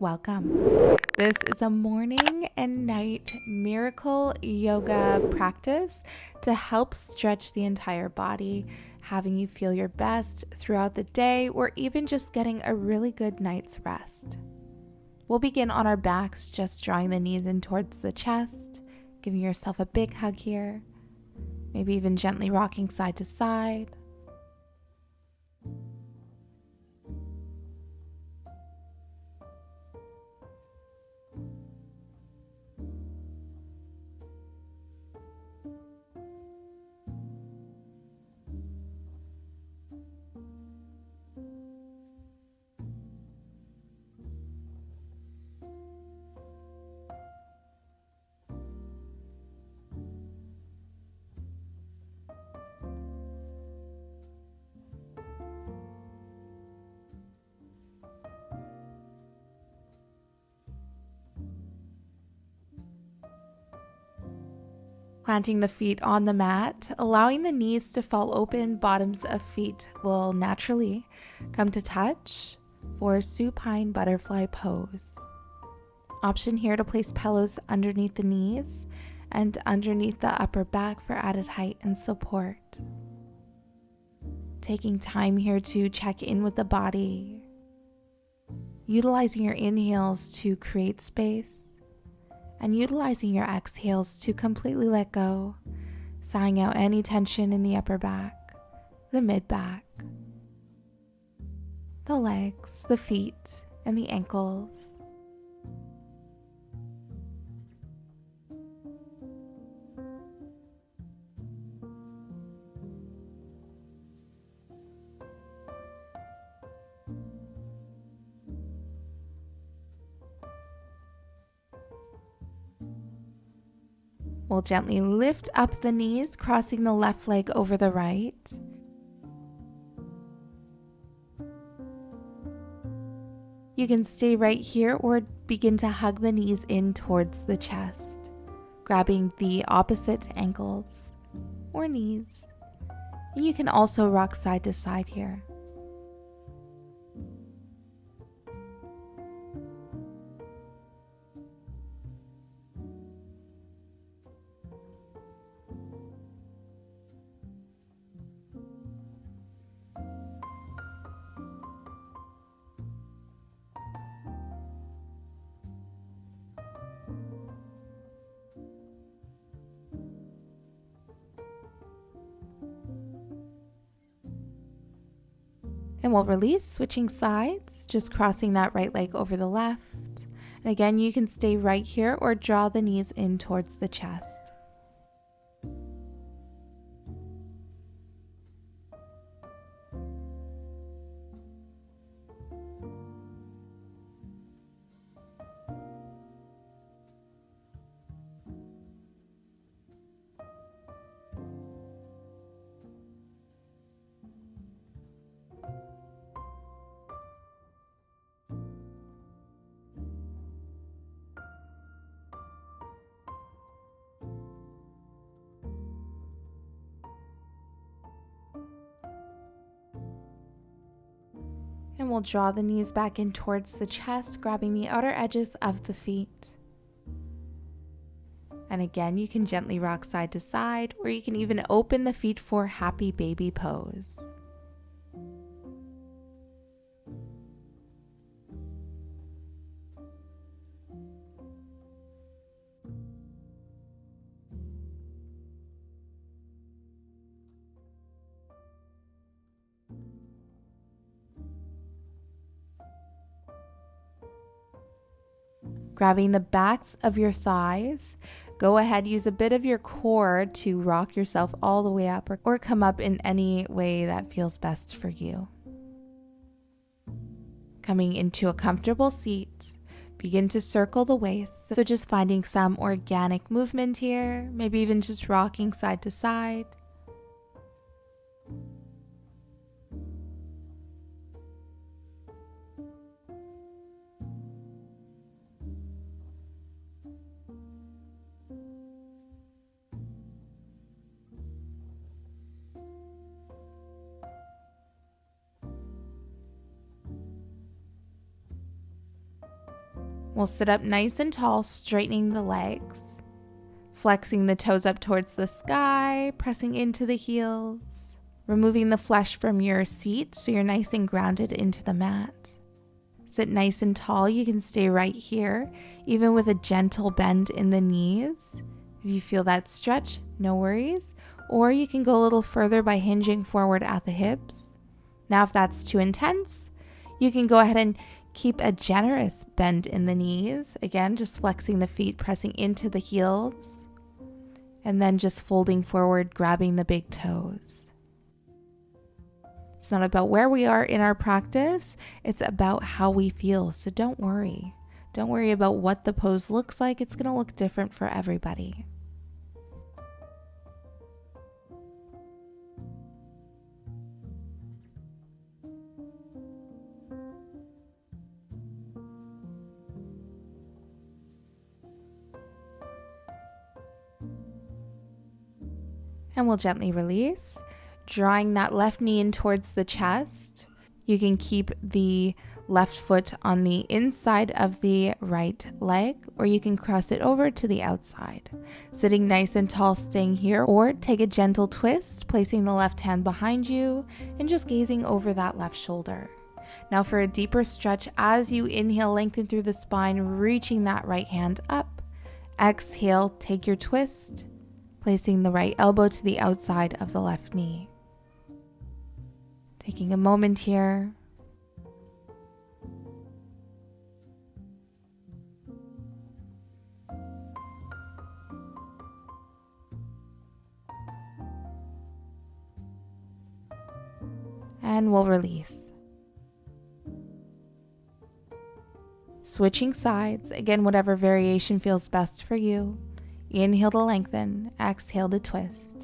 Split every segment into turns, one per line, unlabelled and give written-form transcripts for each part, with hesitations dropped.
Welcome. This is a morning and night miracle yoga practice to help stretch the entire body, having you feel your best throughout the day, or even just getting a really good night's rest. We'll begin on our backs, just drawing the knees in towards the chest, giving yourself a big hug here, maybe even gently rocking side to side. Planting the feet on the mat, allowing the knees to fall open, bottoms of feet will naturally come to touch for supine butterfly pose. Option here to place pillows underneath the knees and underneath the upper back for added height and support. Taking time here to check in with the body, utilizing your inhales to create space, and utilizing your exhales to completely let go, sighing out any tension in the upper back, the mid back, the legs, the feet, and the ankles. We'll gently lift up the knees, crossing the left leg over the right. You can stay right here or begin to hug the knees in towards the chest, grabbing the opposite ankles or knees. And you can also rock side to side here. And we'll release, switching sides, just crossing that right leg over the left. And again, you can stay right here or draw the knees in towards the chest. And we'll draw the knees back in towards the chest, grabbing the outer edges of the feet. And again, you can gently rock side to side, or you can even open the feet for happy baby pose. Grabbing the backs of your thighs, go ahead, use a bit of your core to rock yourself all the way up or come up in any way that feels best for you. Coming into a comfortable seat, begin to circle the waist. So just finding some organic movement here, maybe even just rocking side to side. We'll sit up nice and tall, straightening the legs, flexing the toes up towards the sky, pressing into the heels, removing the flesh from your seat so you're nice and grounded into the mat. Sit nice and tall. You can stay right here, even with a gentle bend in the knees. If you feel that stretch, no worries. Or you can go a little further by hinging forward at the hips. Now, if that's too intense, you can go ahead and keep a generous bend in the knees. Again, just flexing the feet, pressing into the heels, and then just folding forward, grabbing the big toes. It's not about where we are in our practice, it's about how we feel. So don't worry. Don't worry about what the pose looks like. It's going to look different for everybody. And we'll gently release, drawing that left knee in towards the chest. You can keep the left foot on the inside of the right leg, or you can cross it over to the outside. Sitting nice and tall, staying here, or take a gentle twist, placing the left hand behind you and just gazing over that left shoulder. Now for a deeper stretch, as you inhale, lengthen through the spine, reaching that right hand up. Exhale, take your twist, placing the right elbow to the outside of the left knee. Taking a moment here. And we'll release. Switching sides, again, whatever variation feels best for you. Inhale to lengthen, exhale to twist.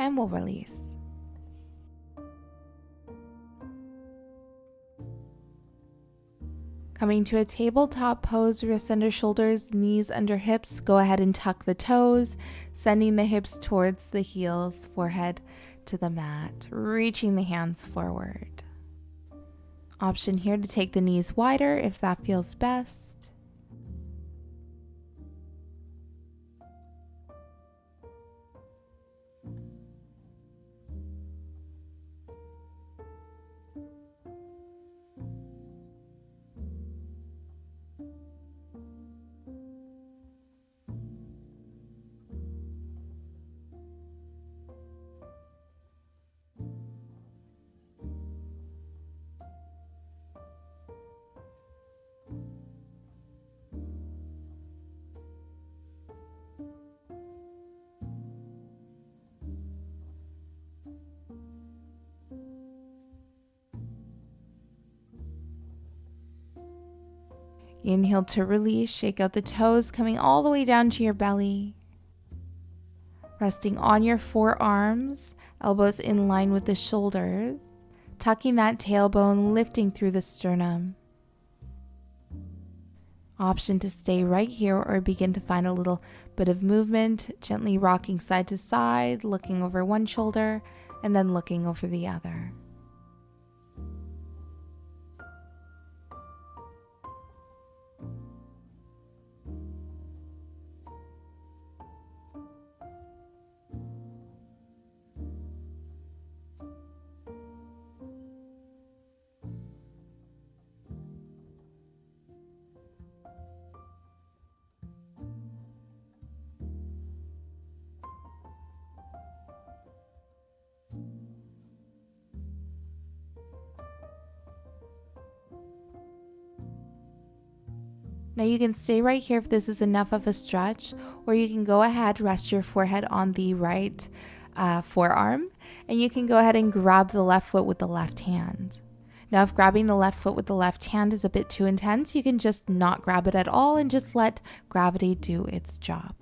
And we'll release. Coming to a tabletop pose, wrists under shoulders, knees under hips. Go ahead and tuck the toes, sending the hips towards the heels, forehead to the mat, reaching the hands forward. Option here to take the knees wider if that feels best. Inhale to release, shake out the toes, coming all the way down to your belly. Resting on your forearms, elbows in line with the shoulders, tucking that tailbone, lifting through the sternum. Option to stay right here or begin to find a little bit of movement, gently rocking side to side, looking over one shoulder, and then looking over the other. Now you can stay right here if this is enough of a stretch, or you can go ahead, rest your forehead on the right forearm, and you can go ahead and grab the left foot with the left hand. Now, if grabbing the left foot with the left hand is a bit too intense, you can just not grab it at all and just let gravity do its job.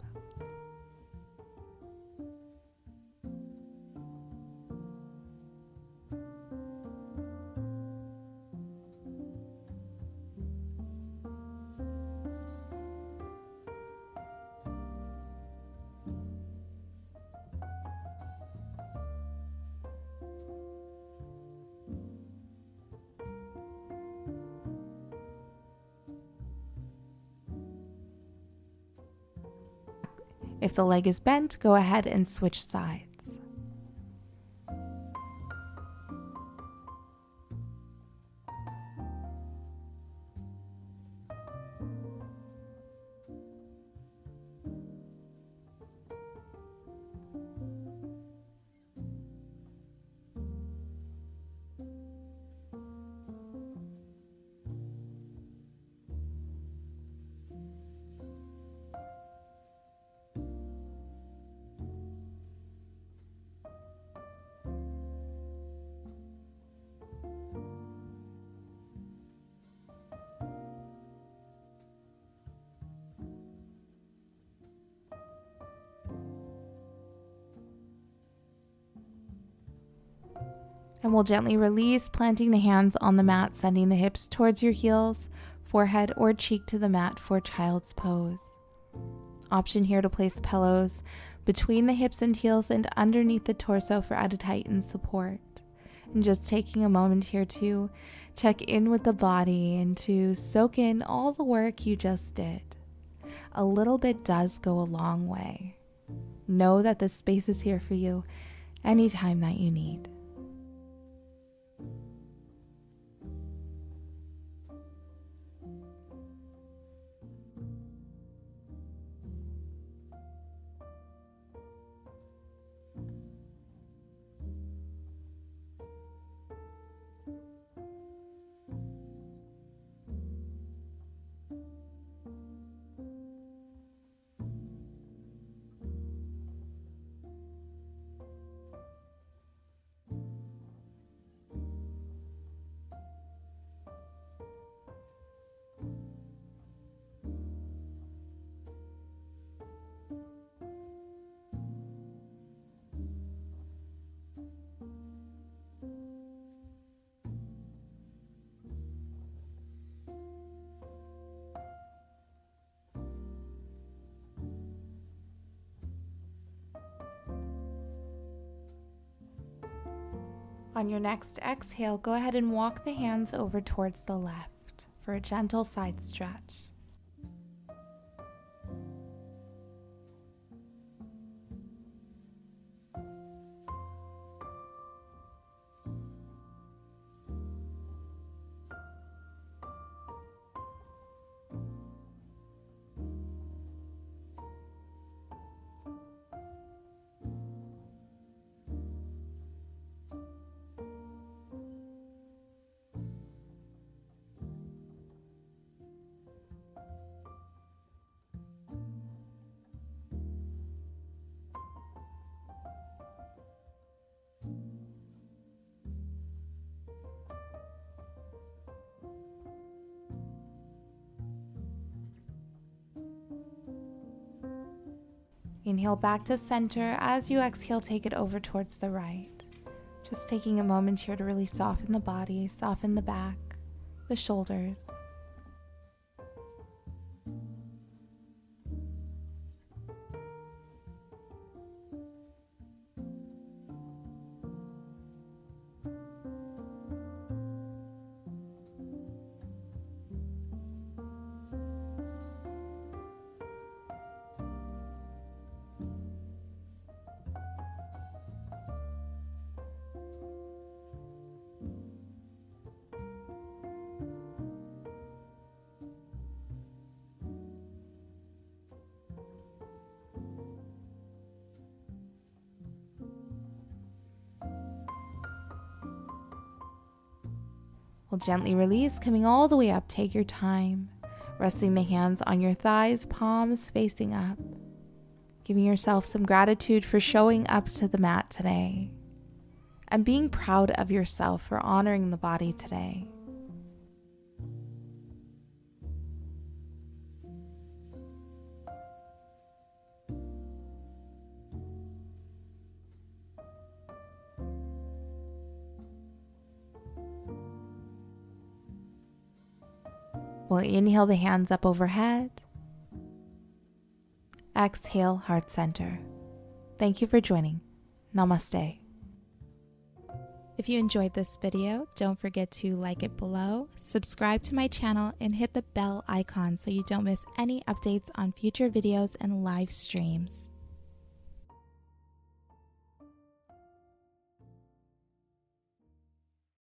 If the leg is bent, go ahead and switch sides. And we'll gently release, planting the hands on the mat, sending the hips towards your heels, forehead or cheek to the mat for child's pose. Option here to place pillows between the hips and heels and underneath the torso for added height and support. And just taking a moment here to check in with the body and to soak in all the work you just did. A little bit does go a long way. Know that this space is here for you anytime that you need. On your next exhale, go ahead and walk the hands over towards the left for a gentle side stretch. Inhale back to center. As you exhale, take it over towards the right. Just taking a moment here to really soften the body, soften the back, the shoulders. We'll gently release, coming all the way up. Take your time. resting the hands on your thighs, palms facing up. Giving yourself some gratitude for showing up to the mat today, and being proud of yourself for honoring the body today. We'll inhale the hands up overhead. Exhale, heart center. Thank you for joining. Namaste. If you enjoyed this video, don't forget to like it below, subscribe to my channel, and hit the bell icon so you don't miss any updates on future videos and live streams.